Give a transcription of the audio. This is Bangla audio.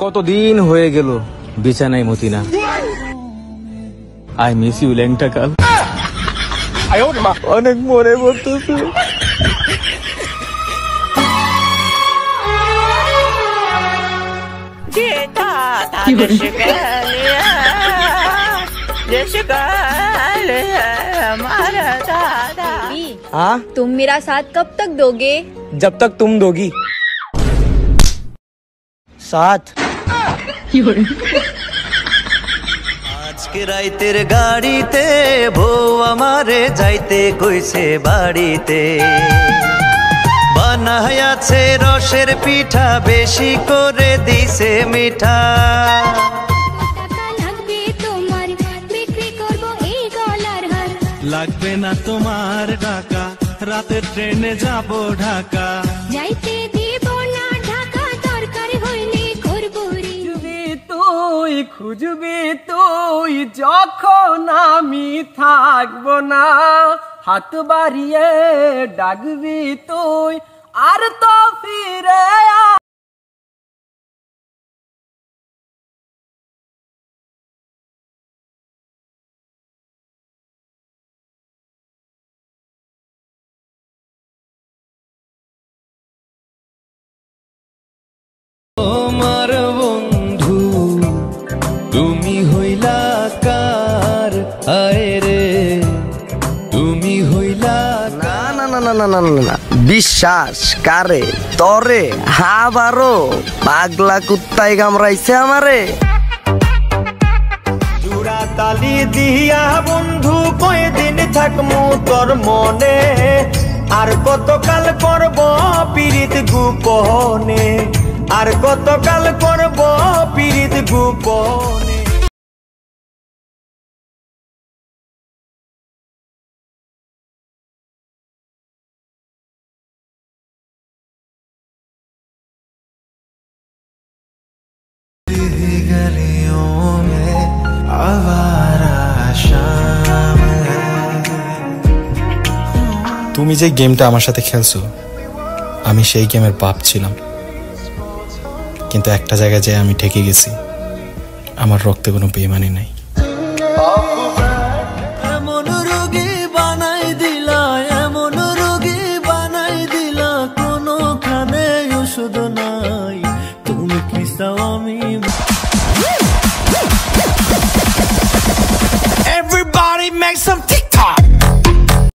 কতদিন হয়ে গেল বিছানায় মতিনা। আই মিস ইউ ল্যাংটা কাল, অনেক মনে পড়তেছে। हाँ, तुम मेरा साथ कब तक दोगे? जब तक तुम दोगी साथ। আজকে রাইতের গাড়িতে বউ আমারে যাইতে কইছে বাড়িতে, বানায়াছে রসের পিঠা, বেশি করে দিছে মিঠা। লাগবে না তোমার টাকা, রাতের ট্রেনে যাব ঢাকা। যাইতে দিব না ঢাকা, দরকার হইলে করব রে। তুই খুঁজবি তুই যখন আমি থাকবো না, হাত বাড়িয়ে ডাকবি তুই আর তো ফিরে তোমার বন্ধু তুমি হইলা কার, আয় রে তুমি হইলা। না না না না না না না, বিশ্বাস কারে তরে হাবারো পাগলা কুত্তাই কামড়াইছে আমারে। জুড়া তালি দিয়া বন্ধু কয়দিন থাকমু তোর মনে, আর কতকাল করব পীড়িত গোপনে, আর কতকাল করব পীড়িত গোপনে। তুমি যে গেমটা আমার সাথে খেলছো, আমি সেই গেমের বাপ ছিলাম, কিন্তু একটা জায়গায় যেয়ে আমি ঠেকে গেছি। আমার রক্তে কোনো বেইমানি নাই।